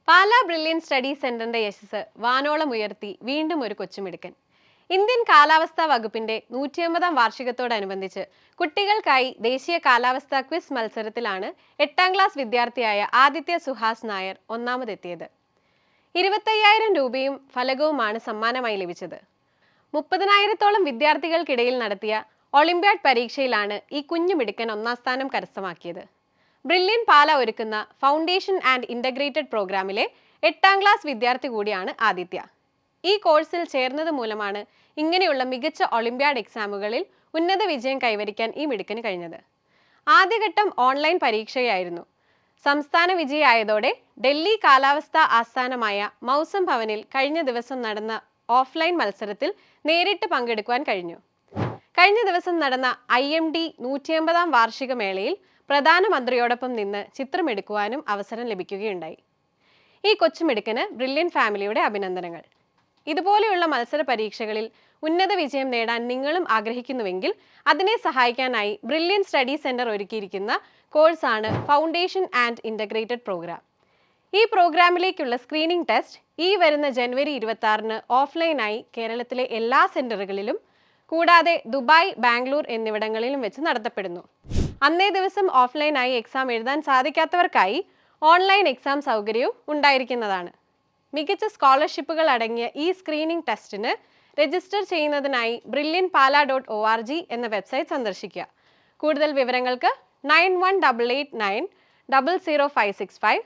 Pala brilliant study സെന്ററിന്റെ യശസ് വാനോളം ഉയർത്തി വീണ്ടും ഒരു കൊച്ചുമിടുക്കൻ. ഇന്ത്യൻ കാലാവസ്ഥാ വകുപ്പിന്റെ 150-ാം വാർഷികത്തോടനുബന്ധിച്ച് കുട്ടികൾക്കായി ദേശീയ കാലാവസ്ഥാ ക്വിസ് മത്സരത്തിലാണ് 8ാം ക്ലാസ് വിദ്യാർത്ഥിയായ ആദിത്യ സുഹാസ് നായർ ഒന്നാമതെത്തിയത്. 25,000 രൂപയും ഫലകവുമാണ് സമ്മാനമായി ലഭിച്ചത്. 30,000-ത്തോളം വിദ്യാർത്ഥികൾക്കിടയിൽ നടത്തിയ ഒളിമ്പ്യാഡ് പരീക്ഷയിലാണ് ഈ കുഞ്ഞുമിടുക്കൻ ഒന്നാം സ്ഥാനം കരസ്ഥമാക്കിയത്. ബ്രില്യൻ പാല ഒരുക്കുന്ന ഫൗണ്ടേഷൻ ആൻഡ് ഇൻ്റഗ്രേറ്റഡ് പ്രോഗ്രാമിലെ 8ാം ക്ലാസ് വിദ്യാർത്ഥി കൂടിയാണ് ആദിത്യ. ഈ കോഴ്സിൽ ചേർന്നത് മൂലമാണ് ഇങ്ങനെയുള്ള മികച്ച ഒളിമ്പ്യാഡ് എക്സാമുകളിൽ ഉന്നത വിജയം കൈവരിക്കാൻ ഈ മിടുക്കന് കഴിഞ്ഞത്. ആദ്യഘട്ടം ഓൺലൈൻ പരീക്ഷയായിരുന്നു. സംസ്ഥാന വിജയിയായതോടെ ഡൽഹി കാലാവസ്ഥാ ആസ്ഥാനമായ മൗസം ഭവനിൽ കഴിഞ്ഞ ദിവസം നടന്ന ഓഫ്ലൈൻ മത്സരത്തിൽ നേരിട്ട് പങ്കെടുക്കുവാൻ കഴിഞ്ഞു. കഴിഞ്ഞ ദിവസം നടന്ന IMD 150-ാം വാർഷിക മേളയിൽ പ്രധാനമന്ത്രിയോടൊപ്പം നിന്ന് ചിത്രമെടുക്കുവാനും അവസരം ലഭിക്കുകയുണ്ടായി. ഈ കൊച്ചുമിടുക്കന് ബ്രില്യൻ ഫാമിലിയുടെ അഭിനന്ദനങ്ങൾ. ഇതുപോലെയുള്ള മത്സര പരീക്ഷകളിൽ ഉന്നത വിജയം നേടാൻ നിങ്ങളും ആഗ്രഹിക്കുന്നുവെങ്കിൽ അതിനെ സഹായിക്കാനായി ബ്രില്യൻ സ്റ്റഡി സെന്റർ ഒരുക്കിയിരിക്കുന്ന കോഴ്സാണ് ഫൗണ്ടേഷൻ ആൻഡ് ഇൻ്റഗ്രേറ്റഡ് പ്രോഗ്രാം. ഈ പ്രോഗ്രാമിലേക്കുള്ള സ്ക്രീനിംഗ് ടെസ്റ്റ് ഈ വരുന്ന ജനുവരി 26-ന് ഓഫ്ലൈനായി കേരളത്തിലെ എല്ലാ സെന്ററുകളിലും കൂടാതെ ദുബായ്, ബാംഗ്ലൂർ എന്നിവിടങ്ങളിലും വെച്ച് നടത്തപ്പെടുന്നു. അന്നേ ദിവസം ഓഫ്ലൈനായി എക്സാം എഴുതാൻ സാധിക്കാത്തവർക്കായി ഓൺലൈൻ എക്സാം സൗകര്യവും ഉണ്ടായിരിക്കുന്നതാണ്. മികച്ച സ്കോളർഷിപ്പുകൾ അടങ്ങിയ ഈ സ്ക്രീനിംഗ് ടെസ്റ്റിന് രജിസ്റ്റർ ചെയ്യുന്നതിനായി brilliantpala.org എന്ന വെബ്സൈറ്റ് സന്ദർശിക്കുക. കൂടുതൽ വിവരങ്ങൾക്ക് 9188900565,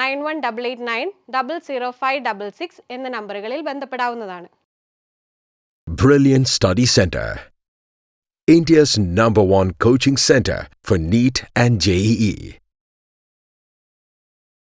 9188900566 എന്ന നമ്പറുകളിൽ ബന്ധപ്പെടാവുന്നതാണ്. Brilliant Study Center, India's #1 coaching center for NEET and JEE.